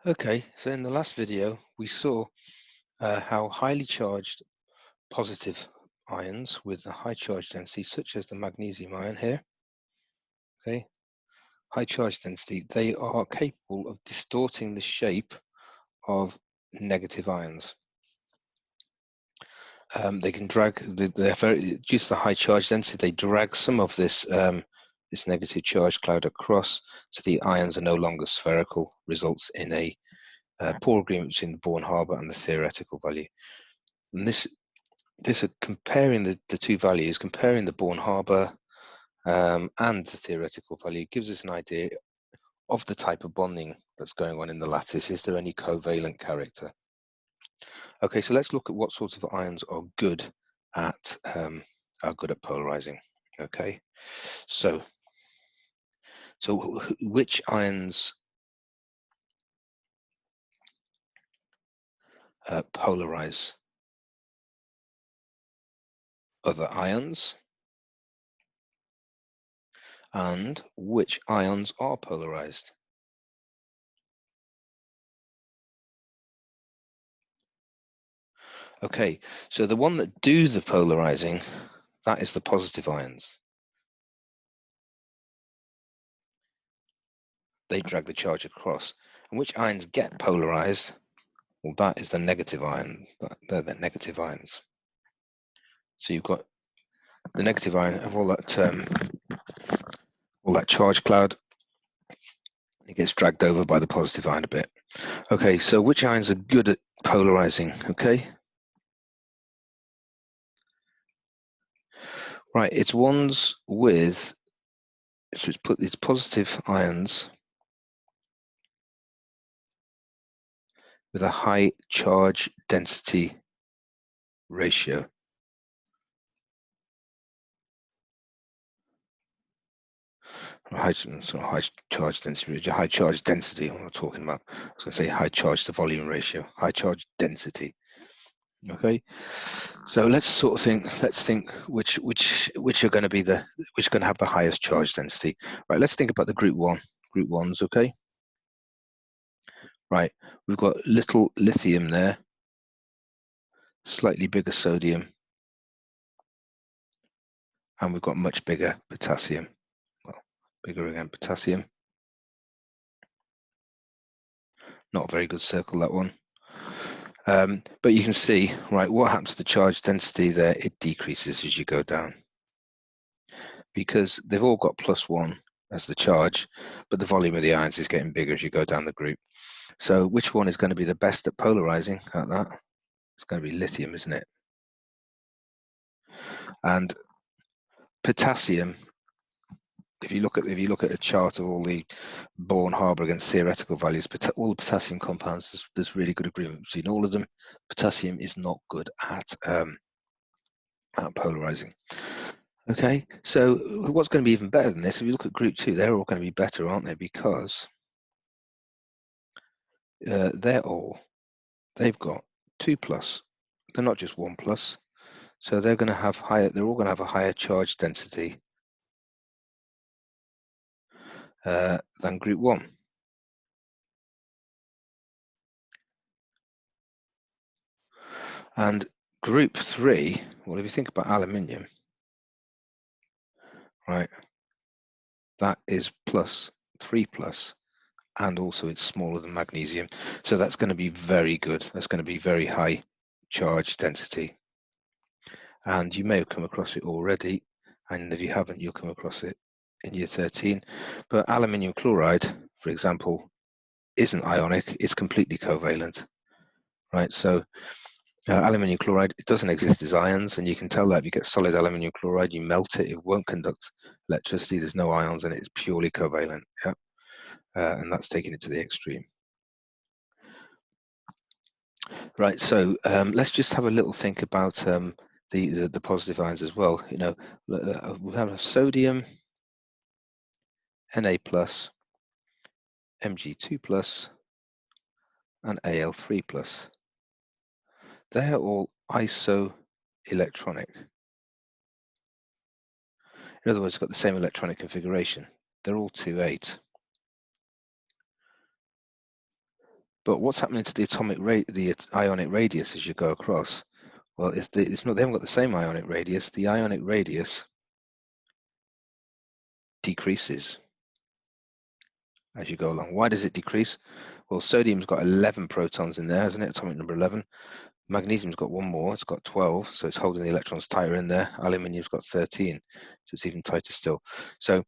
Okay, so in the last video, we saw how highly charged positive ions with a high charge density, such as the magnesium ion here, okay, high charge density, they are capable of distorting the shape of negative ions. They can drag, they're very, due to the high charge density, they drag some of this this negative charge cloud across, so the ions are no longer spherical, results in a poor agreement between the Born-Haber and the theoretical value. And this comparing the two values, comparing the Born-Haber and the theoretical value, gives us an idea of the type of bonding that's going on in the lattice. Is there any covalent character? Okay, so let's look at what sorts of ions are good at polarizing. Okay, so which ions polarize other ions, and which ions are polarized? Okay, so the one that do the polarizing, that is the positive ions. They drag the charge across. And which ions get polarized? Well, that is the negative ion. They're the negative ions. So you've got the negative ion of all that charge cloud. It gets dragged over by the positive ion a bit. Okay, so which ions are good at polarizing? Okay. Right, it's ones with, so it's positive ions with a high charge density ratio. High charge density, high charge density. What I'm talking about. I was going to say high charge to volume ratio, high charge density. Okay, so let's sort of think. Let's think which are going to be which are going to have the highest charge density. Right. Let's think about the group ones. Okay. Right. We've got little lithium there, slightly bigger sodium, and we've got much bigger potassium. Well, bigger again, potassium. Not a very good circle, that one. But you can see, right, what happens to the charge density there? It decreases as you go down, because they've all got +1 as the charge, but the volume of the ions is getting bigger as you go down the group. So which one is going to be the best at polarizing at that? It's going to be lithium, isn't it? And potassium, if you look at a chart of all the Born-Haber against theoretical values, all the potassium compounds, there's really good agreement between all of them. Potassium is not good at polarizing. Okay, so what's going to be even better than this? If you look at group 2, they're all going to be better, aren't they? Because they've got 2+. They're not just 1+. So they're going to have they're all going to have a higher charge density than group 1. And group 3, well, if you think about aluminium, right, that is +3+, and also it's smaller than magnesium. So that's going to be very good. That's going to be very high charge density. And you may have come across it already, and if you haven't, you'll come across it in year 13. But aluminium chloride, for example, isn't ionic, it's completely covalent, right? So aluminium chloride, it doesn't exist as ions, and you can tell that if you get solid aluminium chloride, you melt it, it won't conduct electricity, there's no ions in it, it's purely covalent, yeah? And that's taking it to the extreme. Right, so let's just have a little think about the positive ions as well. You know, we have sodium, Na+, Mg2+, and Al3+. They are all isoelectronic. In other words, got the same electronic configuration. They're all 2,8. But what's happening to the the ionic radius as you go across? Well, it's not. They haven't got the same ionic radius. The ionic radius decreases as you go along. Why does it decrease? Well, sodium's got 11 protons in there, hasn't it? Atomic number 11. Magnesium's got one more. It's got 12, so it's holding the electrons tighter in there. Aluminium's got 13, so it's even tighter still. So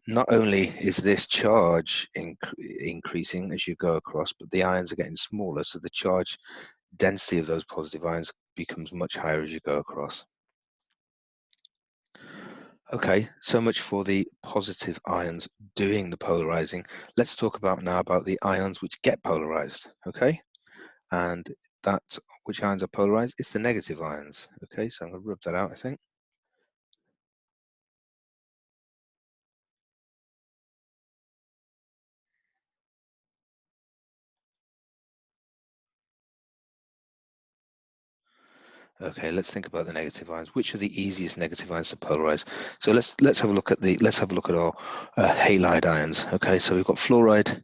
not only is this charge increasing as you go across, but the ions are getting smaller, so the charge density of those positive ions becomes much higher as you go across. Okay, so much for the positive ions doing the polarizing. Let's talk about now about the ions which get polarized, okay? And that's which ions are polarized? It's the negative ions, okay? So I'm going to rub that out, I think. Okay, let's think about the negative ions. Which are the easiest negative ions to polarize? So let's have a look at our halide ions. Okay, so we've got fluoride,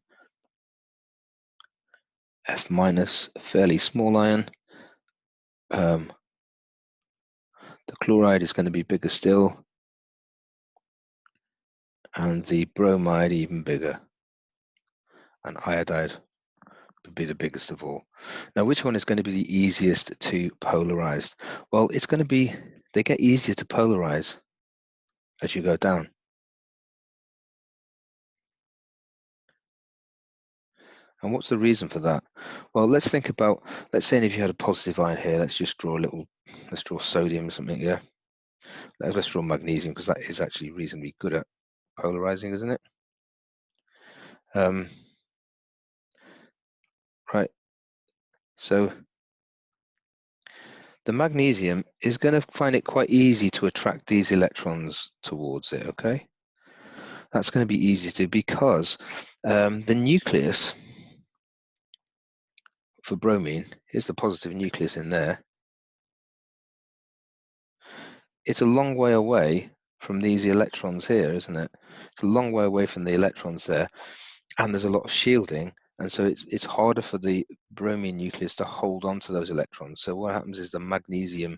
F minus, a fairly small ion. The chloride is going to be bigger still, and the bromide even bigger, and iodide would be the biggest of all. Now, which one is going to be the easiest to polarize? Well, it's going to be, they get easier to polarize as you go down. And what's the reason for that? Well, let's think about, let's say if you had a positive ion here, let's just draw let's draw sodium or something, yeah? Let's draw magnesium, because that is actually reasonably good at polarizing, isn't it? Right, so the magnesium is going to find it quite easy to attract these electrons towards it, okay? That's going to be easy to do because the nucleus for bromine is the positive nucleus in there. It's a long way away from these electrons here, isn't it? It's a long way away from the electrons there, and there's a lot of shielding, and so it's harder for the bromine nucleus to hold on to those electrons. So what happens is the magnesium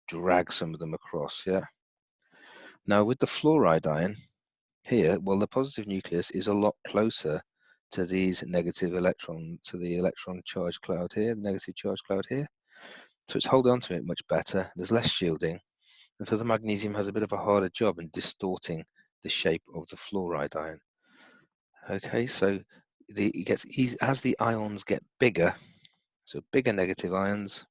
drags some of them across, yeah? Now with the fluoride ion here, well, the positive nucleus is a lot closer to these negative electrons, to the electron charge cloud here, the negative charge cloud here. So it's holding on to it much better. There's less shielding. And so the magnesium has a bit of a harder job in distorting the shape of the fluoride ion. Okay, so it gets easy as the ions get bigger, so bigger negative ions,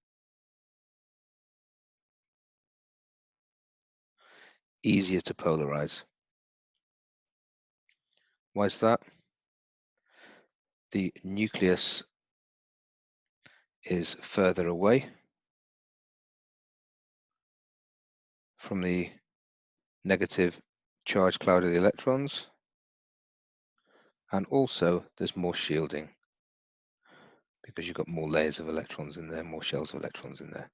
easier to polarize. Why is that? The nucleus is further away from the negative charge cloud of the electrons, and also there's more shielding because you've got more layers of electrons in there, more shells of electrons in there.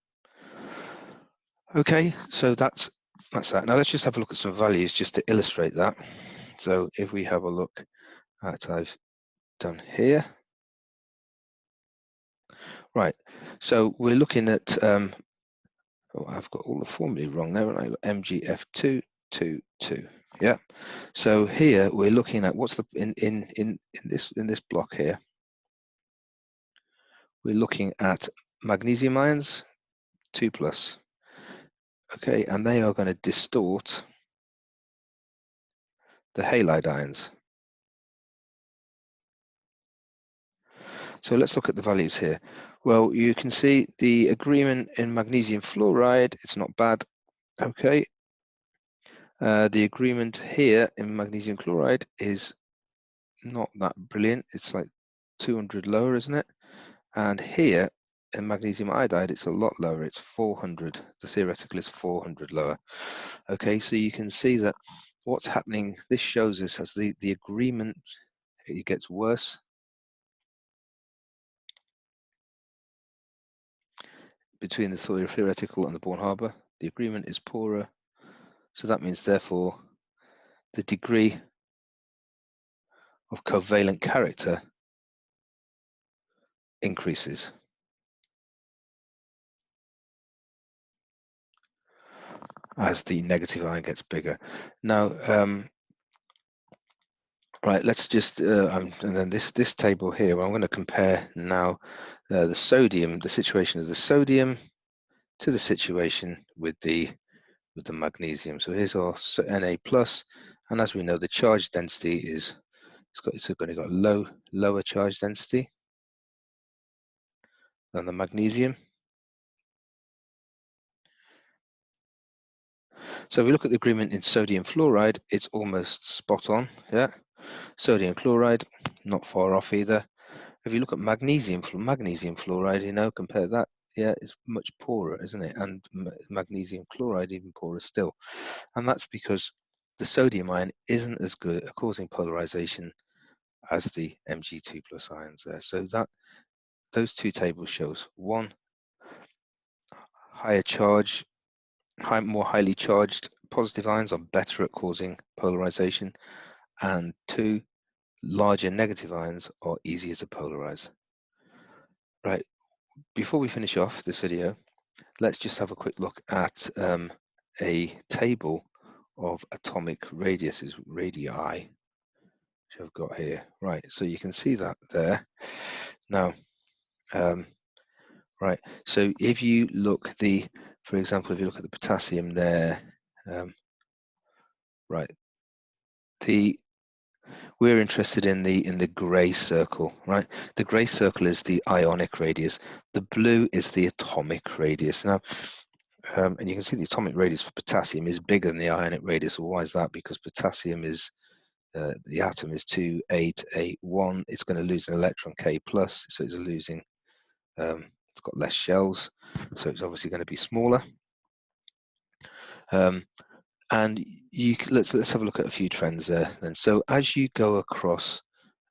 Okay, so that's that. Now let's just have a look at some values just to illustrate that. So if we have a look at I've done here. Right, so we're looking at, oh, I've got all the formulae wrong there, haven't I? MgF222. Yeah. So here we're looking at what's the in this block here. We're looking at magnesium ions, 2+. Okay, and they are going to distort the halide ions. So let's look at the values here. Well, you can see the agreement in magnesium fluoride, it's not bad. Okay. The agreement here in magnesium chloride is not that brilliant. It's like 200 lower, isn't it? And here in magnesium iodide, it's a lot lower. It's 400. The theoretical is 400 lower. Okay, so you can see that what's happening, this shows us as the agreement, it gets worse. Between the theoretical and the Born-Haber, the agreement is poorer. So that means, therefore, the degree of covalent character increases. As the negative ion gets bigger. Now, right, let's just, and then this table here, well, I'm going to compare now the sodium, the situation of the sodium to the situation with the magnesium. So here's our Na plus, and as we know, the charge density is, it's going to got lower charge density than the magnesium. So if we look at the agreement in sodium fluoride, it's almost spot on, yeah. Sodium chloride, not far off either. If you look at magnesium fluoride, you know, compare that, yeah, it's much poorer, isn't it? And magnesium chloride even poorer still. And that's because the sodium ion isn't as good at causing polarization as the Mg2 plus ions there. So that those two tables shows one, higher charge, more highly charged positive ions are better at causing polarization, and two, larger negative ions are easier to polarize. Right, before we finish off this video, let's just have a quick look at a table of atomic radiuses, radii, which I've got here. Right, so you can see that there. Now, right, so if you look for example, if you look at the potassium there, right, we're interested in the grey circle, right? The grey circle is the ionic radius. The blue is the atomic radius. Now, and you can see the atomic radius for potassium is bigger than the ionic radius. Well, why is that? Because potassium is, the atom is 2881. It's going to lose an electron, K plus, so it's losing, it's got less shells, so it's obviously going to be smaller. And let's have a look at a few trends there then. So as you go across,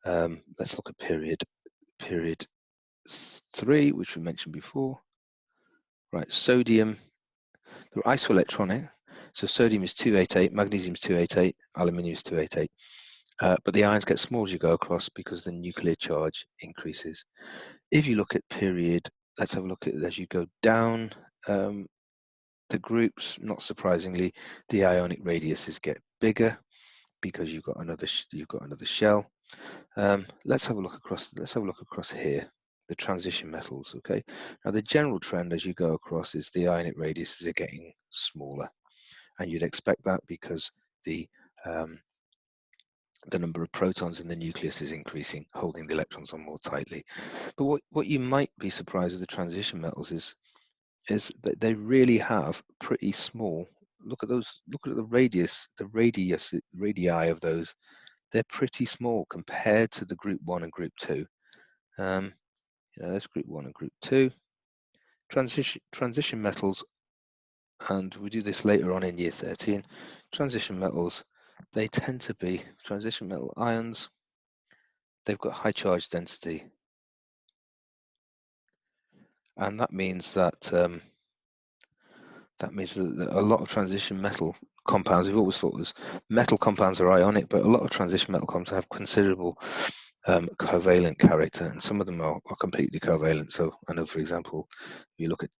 let's look at period 3, which we mentioned before. Right, sodium, they're isoelectronic. So sodium is 288, magnesium is 288, aluminium is 288. But the ions get smaller as you go across because the nuclear charge increases. If you look at period, let's have a look at it as you go down the groups. Not surprisingly, the ionic radiuses get bigger because you've got another shell. Let's have a look across here. The transition metals, okay? Now the general trend as you go across is the ionic radiuses are getting smaller, and you'd expect that because the number of protons in the nucleus is increasing, holding the electrons on more tightly. But what you might be surprised with the transition metals is that they really have pretty small. Look at those. Look at the radii of those. They're pretty small compared to the group 1 and group 2. That's group 1 and group 2. Transition metals, and we do this later on in year 13. Transition metals, they tend to be transition metal ions. They've got high charge density, and that means that a lot of transition metal compounds, we've always thought was metal compounds are ionic, but a lot of transition metal compounds have considerable covalent character, and some of them are completely covalent. So I know, for example, if you look at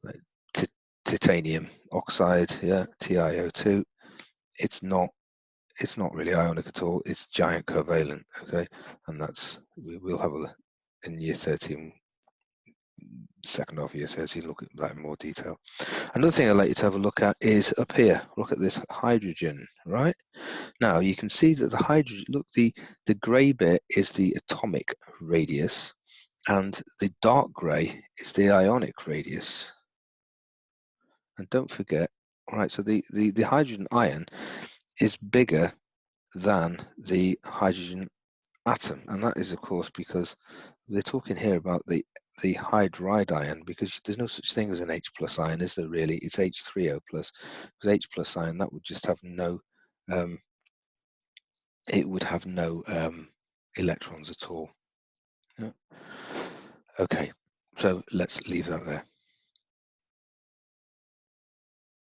like titanium oxide, yeah, TiO2, it's not really ionic at all. It's giant covalent, okay, and that's we'll have in year 13. Second half of year 13, look at that in more detail. Another thing I'd like you to have a look at is up here. Look at this hydrogen, right? Now you can see that the hydrogen, look, the grey bit is the atomic radius, and the dark grey is the ionic radius. And don't forget, right, so the hydrogen ion is bigger than the hydrogen atom, and that is of course because they're talking here about the hydride ion, because there's no such thing as an H plus ion, is there really? It's H3O plus, because H plus ion, that would just have no it would have no electrons at all. Yeah. Okay, so let's leave that there.